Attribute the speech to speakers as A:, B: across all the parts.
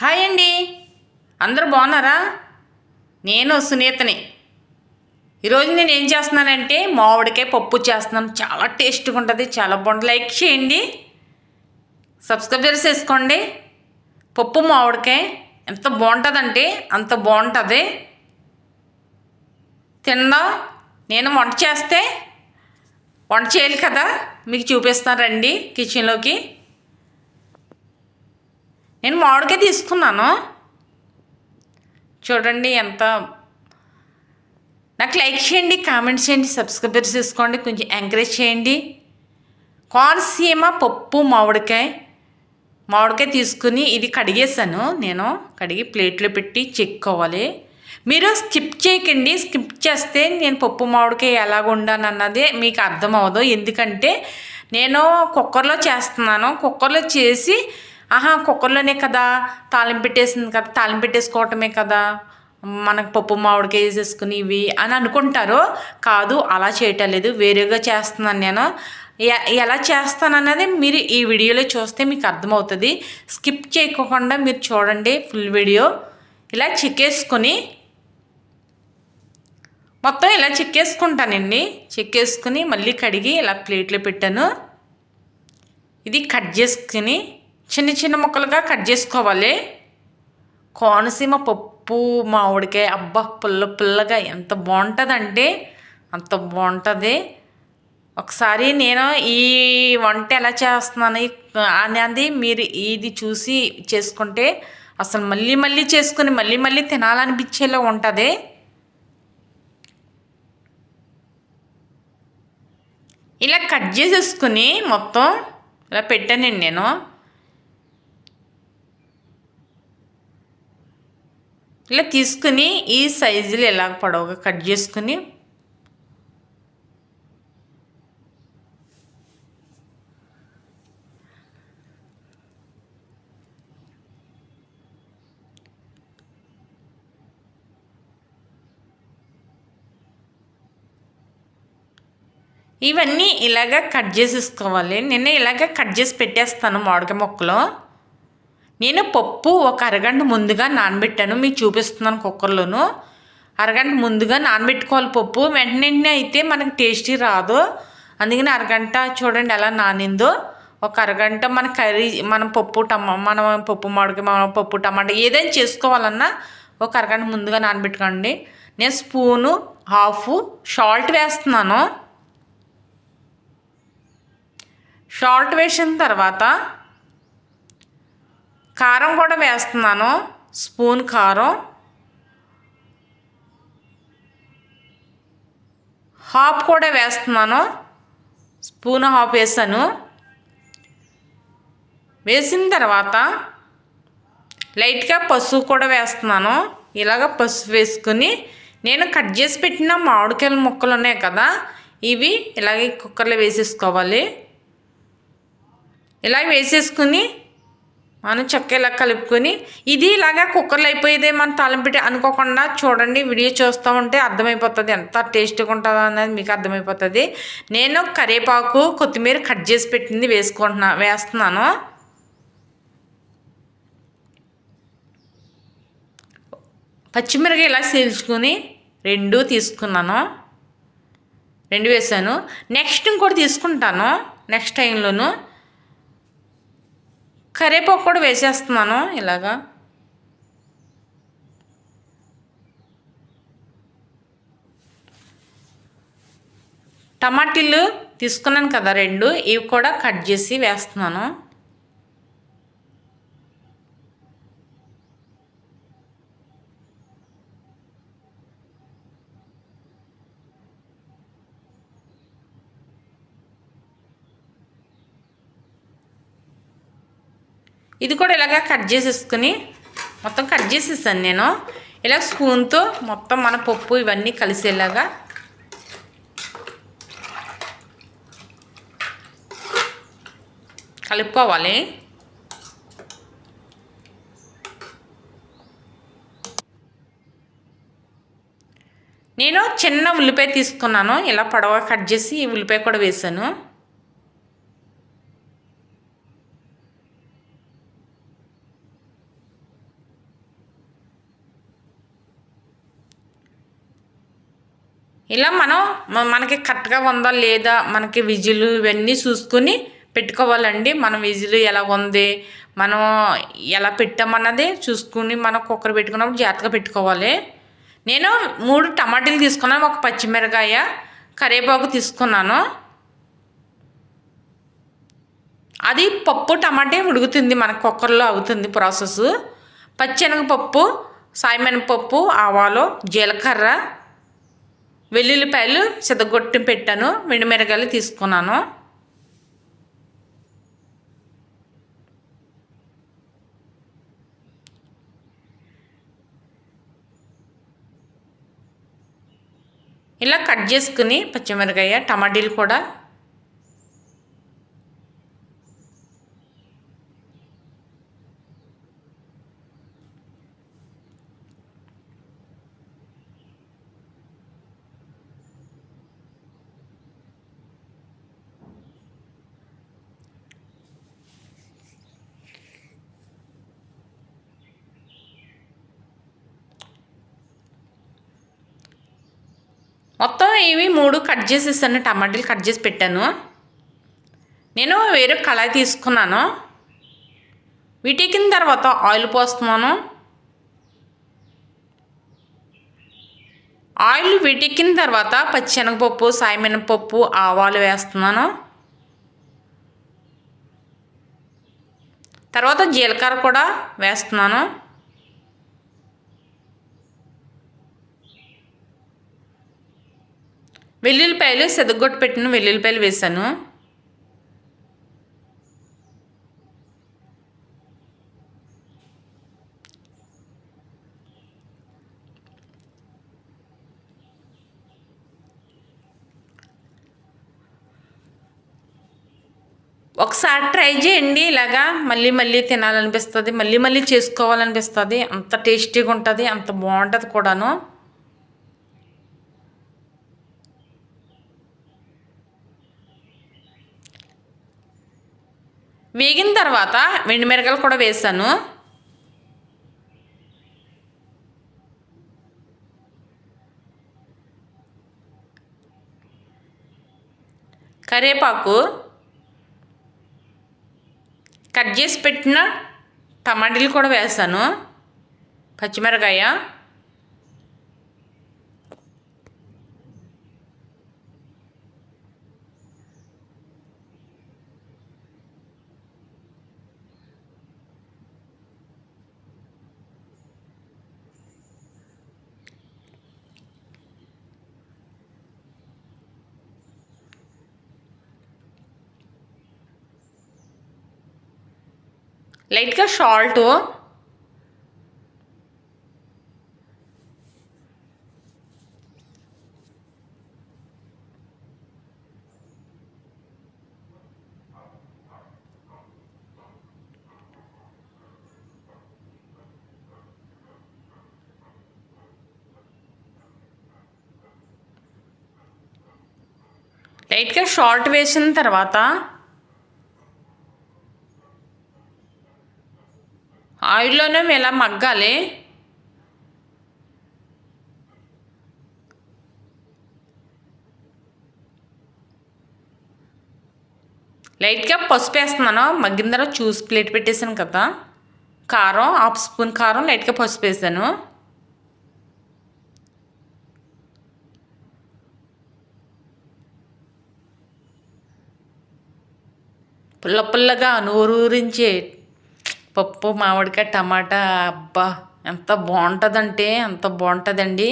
A: Hi అండి. అందరూ బాగున్నారా? నేను సునీతని. ఈరోజు నేను ఏం చేస్తున్నానంటే మామిడికాయ పప్పు చేస్తున్నాను. చాలా టేస్ట్గా ఉంటుంది, చాలా బాగుంటుంది. లైక్ చేయండి, సబ్స్క్రైబ్ చేసుకోండి. పప్పు మామిడికాయ ఎంత బాగుంటుందంటే అంత బాగుంటుంది. తిందాం. నేను వంట చేయాలి కదా, మీకు చూపిస్తాను రండి కిచెన్లోకి. నేను మామిడికాయ తీసుకున్నాను. చూడండి ఎంత. నాకు లైక్ చేయండి, కామెంట్స్ చేయండి, సబ్స్క్రైబ్ చేసుకోండి, కొంచెం ఎంకరేజ్ చేయండి. కోనసీమ పప్పు మామిడికాయ తీసుకుని ఇది కడిగేసాను. నేను కడిగి ప్లేట్లో పెట్టి చెక్కోవాలి. మీరు స్కిప్ చేయకండి. స్కిప్ చేస్తే నేను పప్పు మామిడికాయ ఎలాగ వండాను అన్నది మీకు అర్థం అవ్వదు. ఎందుకంటే నేను కుక్కర్లో చేస్తున్నాను. కుక్కర్లో చేసి కుక్కర్లోనే కదా తాలింపు పెట్టేసుకోవటమే కదా మనకు పప్పు మామిడికాయ వేసేసుకుని ఇవి అని అనుకుంటారు. కాదు, అలా చేయటం లేదు, వేరేగా చేస్తున్నాను నేను. ఎలా చేస్తానన్నది మీరు ఈ వీడియోలో చూస్తే మీకు అర్థమవుతుంది. స్కిప్ చేయకుండా మీరు చూడండి ఫుల్ వీడియో. ఇలా చెక్కేసుకొని మొత్తం ఇలా చెక్కేసుకుంటానండి. చెక్కేసుకుని మళ్ళీ కడిగి ఇలా ప్లేట్లో పెట్టాను. ఇది కట్ చేసుకుని చిన్న చిన్న ముక్కలుగా కట్ చేసుకోవాలి. కోనసీమ పప్పు మామిడికాయ అబ్బా పుల్లగా ఎంత బాగుంటుందంటే అంత బాగుంటుంది. ఒకసారి నేను ఈ వంట ఎలా చేస్తున్నాను అనేది మీరు ఇది చూసి చేసుకుంటే అసలు మళ్ళీ చేసుకుని మళ్ళీ తినాలనిపించేలా ఉంటుంది. ఇలా కట్ చేసేసుకుని మొత్తం ఇలా పెట్టానండి నేను. ఇలా తీసుకుని ఈ సైజులు ఇలా పొడవుగా కట్ చేసుకుని ఇవన్నీ ఇలాగ కట్ చేసేసుకోవాలి. నేను ఇలాగ కట్ చేసి పెట్టేస్తాను మామిడికాయ ముక్కలు. నేను పప్పు ఒక అరగంట ముందుగా నానబెట్టాను, మీకు చూపిస్తున్నాను కుక్కర్లోను. అరగంట ముందుగా నానబెట్టుకోవాలి పప్పు. వెంటనే అయితే మనకు టేస్టీ రాదు. అందుకని అరగంట చూడండి ఎలా నానిందో. ఒక అరగంట మన కర్రీ మనం పప్పు మామిడికాయ పప్పు టమాటా ఏదైనా చేసుకోవాలన్నా ఒక అరగంట ముందుగా నానబెట్టుకోండి. నేను స్పూను హాఫ్ సాల్ట్ వేస్తున్నాను. సాల్ట్ వేసిన తర్వాత కారం కూడా వేస్తున్నాను. స్పూన్ కారం, హాఫ్ కూడా వేస్తున్నాను. స్పూన్ హాఫ్ వేసాను. వేసిన తర్వాత లైట్గా పసుపు కూడా వేస్తున్నాను. ఇలాగ పసుపు వేసుకుని నేను కట్ చేసి పెట్టిన మామిడికాయల ముక్కలు ఉన్నాయి కదా, ఇవి ఇలాగే కుక్కర్లో వేసేసుకోవాలి. ఇలా వేసేసుకుని మనం చక్క ఇలా కలుపుకొని ఇది ఇలాగా కుక్కర్లో అయిపోయేదే మనం తాలింపు పెట్టి అనుకోకుండా చూడండి. వీడియో చూస్తూ ఉంటే అర్థమైపోతుంది ఎంత టేస్ట్గా ఉంటుందో అనేది మీకు అర్థమైపోతుంది. నేను కరివేపాకు కొత్తిమీర కట్ చేసి పెట్టింది వేస్తున్నాను. పచ్చిమిరపకాయ ఇలా చీల్చుకుని 2 తీసుకున్నాను. 2 వేసాను. నెక్స్ట్ ఇంకోటి తీసుకుంటాను. నెక్స్ట్ టైంలోను కరివేపాకు కూడా వేసేస్తున్నాను. ఇలాగా టమాటీలు తీసుకున్నాను కదా 2, ఇవి కూడా కట్ చేసి వేస్తున్నాను. ఇది కూడా ఇలాగ కట్ చేసేసుకుని మొత్తం కట్ చేసేసాను నేను. ఇలా స్పూన్తో మొత్తం మన పప్పు ఇవన్నీ కలిసేలాగా కలుపుకోవాలి. నేను చిన్న ఉల్లిపాయ తీసుకున్నాను. ఇలా పొడవుగా కట్ చేసి ఈ ఉల్లిపాయ కూడా వేసాను. ఇలా మనం మనకి కరెక్ట్గా ఉందా లేదా మనకి విజిల్ ఇవన్నీ చూసుకుని పెట్టుకోవాలండి. మనం విజిల్ ఎలా ఉంది, మనం ఎలా పెట్టామన్నది చూసుకుని మనం కుక్కర్ పెట్టుకున్నప్పుడు జాగ్రత్తగా పెట్టుకోవాలి. నేను 3 టమాటాలు తీసుకున్నాను, ఒక పచ్చిమిరకాయ, కరివేపాకు తీసుకున్నాను. అది పప్పు టమాటే ఉడుకుతుంది, మనకు కుక్కర్లో అవుతుంది ప్రాసెస్. పచ్చెనగపప్పు, సాయమినపప్పు, ఆవాలు, జీలకర్ర, వెల్లుల్లిపాయలు చితగొట్టి పెట్టాను, మిరగాయలు తీసుకున్నాను. ఇలా కట్ చేసుకుని పచ్చిమిరకాయ, టమాటీలు కూడా మొత్తం ఇవి 3 కట్ చేసేసాను, టమాటాలు కట్ చేసి పెట్టాను. నేను వేరే కళాయి తీసుకున్నాను. వీటికిన తర్వాత ఆయిల్ పోస్తున్నాను. ఆయిల్ వీటెక్కిన తర్వాత పచ్చిశనగపప్పు, సాయమినపప్పు, ఆవాలు వేస్తున్నాను. తర్వాత జీలకర్ర కూడా వేస్తున్నాను. వెల్లుల్లిపాయలు సెదగొట్టు పెట్టిన వెల్లుల్లిపాయలు వేసాను. ఒకసారి ట్రై చేయండి, ఇలాగా మళ్ళీ మళ్ళీ తినాలనిపిస్తుంది, మళ్ళీ మళ్ళీ చేసుకోవాలనిపిస్తుంది. అంత టేస్టీగా ఉంటుంది, అంత బాగుంటుంది కూడాను. వేగిన తర్వాత మిరగాయలు కూడా వేసాను. కరివేపాకు, కట్ చేసి పెట్టిన టమాటాలు కూడా వేసాను, పచ్చిమిరకాయ, లైట్గా సాల్ట్, లైట్గా సాల్ట్ వేసిన తర్వాత ఆయిల్లోనే ఇలా మగ్గాలి. లైట్గా పసుపు వేస్తున్నాను, మగ్గిన తర్వాత చూసి ప్లేట్ పెట్టేసాను కదా. కారం, 1/2 స్పూన్ కారం, లైట్గా పసుపు వేసాను. పుల్ల పుల్లగా నోరూరించే పప్పు మామిడికాయ టమాటా, అబ్బా ఎంత బాగుంటుందంటే అంత బాగుంటుందండి.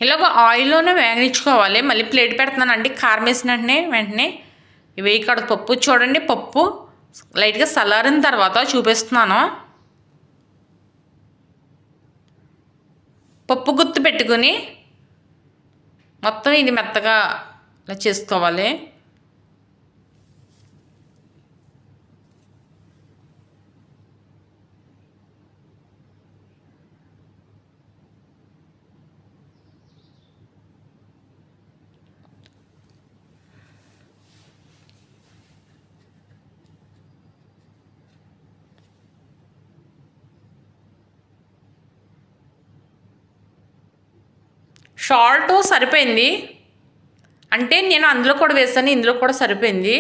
A: ఇలాగ ఆయిల్లోనే వేగనిచ్చుకోవాలి. మళ్ళీ ప్లేట్ పెడుతున్నానండి, కారం వేసిన వెంటనే ఇవి ఇక్కడ పప్పు చూడండి. పప్పు లైట్గా చల్లారిన తర్వాత చూపిస్తున్నాను. పప్పు గుత్తు పెట్టుకుని మొత్తం ఇది మెత్తగా ఇలా చేసుకోవాలి. సాల్ట్ సరిపోయింది. అంటే నేను అందులో కూడా వేసాను, ఇందులో కూడా సరిపోయింది.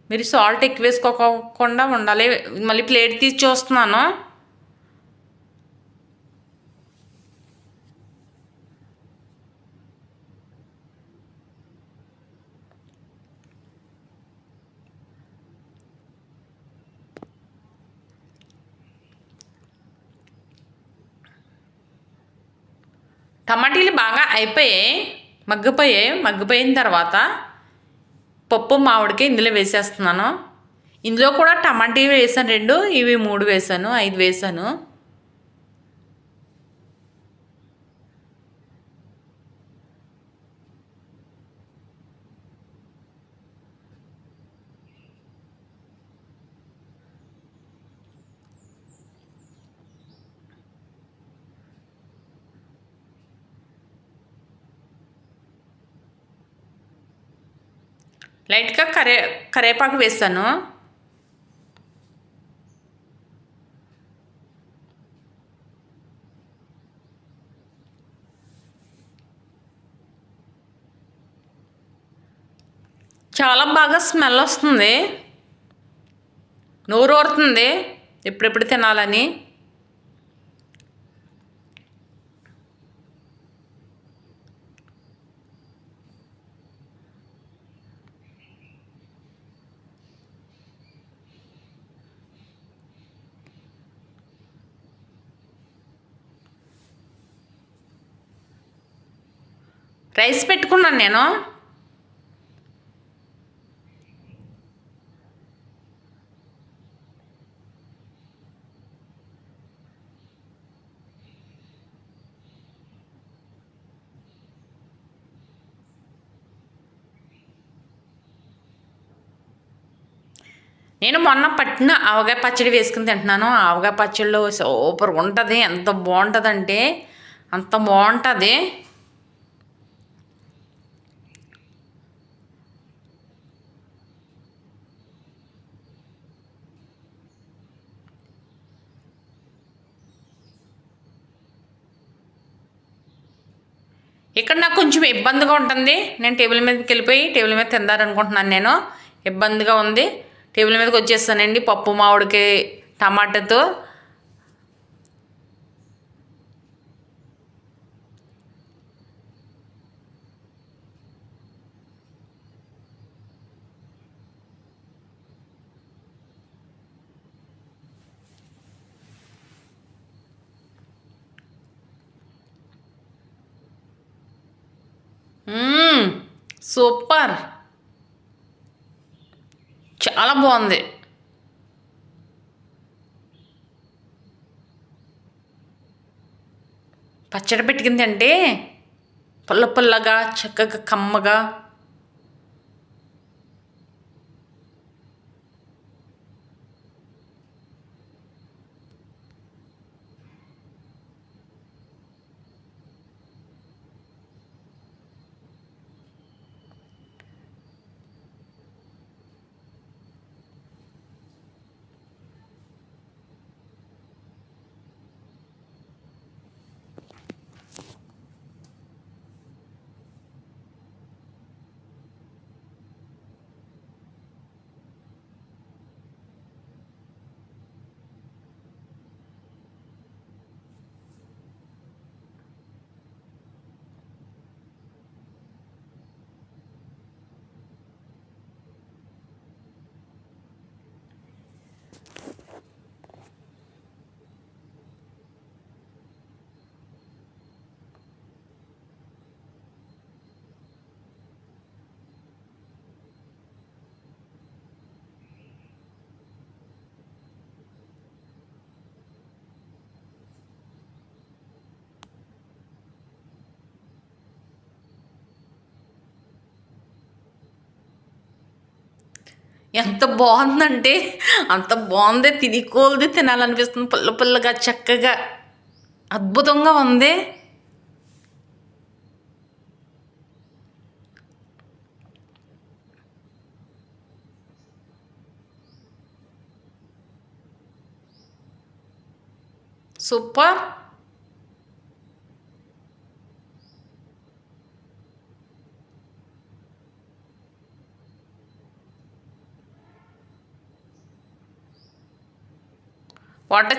A: మీరు సాల్ట్ ఎక్కువ వేసుకోకుండా ఉండాలి. మళ్ళీ ప్లేట్ తీసి చూస్తున్నాను. టమాటీలు బాగా అయిపోయాయి, మగ్గిపోయిన తర్వాత పప్పు మామిడికాయ ఇందులో వేసేస్తున్నాను. ఇందులో కూడా టమాటీ వేసాను 2, ఇవి 3 వేసాను, 5 వేసాను. లైట్గా కరేపాకు వేసాను. చాలా బాగా స్మెల్ వస్తుంది, నోరు ఊరుతుంది ఎప్పుడెప్పుడు తినాలని. రైస్ పెట్టుకున్నాను నేను. నేను మొన్న పట్టిన ఆవకాయ పచ్చడి వేసుకుని తింటున్నాను. ఆవకాయ పచ్చడిలో సూపర్ ఉంటుంది, ఎంత బాగుంటుందంటే అంత బాగుంటుంది. ఇక్కడ నాకు కొంచెం ఇబ్బందిగా ఉంటుంది. నేను టేబుల్ మీదకి వెళ్ళిపోయి టేబుల్ మీద తిందారనుకుంటున్నాను. నేను ఇబ్బందిగా ఉంది. టేబుల్ మీదకి వచ్చేస్తానండి పప్పు మామిడికాయ టమాటాతో. సూపర్, చాలా బాగుంది. పచ్చడి పెట్టుకుంది అంటే పుల్ల పుల్లగా చక్కగా కమ్మగా. ఎంత బాగుందంటే అంత బాగుంది, తినికోల్ది తినాలనిపిస్తుంది. పుల్ల పుల్లగా చక్కగా అద్భుతంగా ఉంది. సూపర్. వంట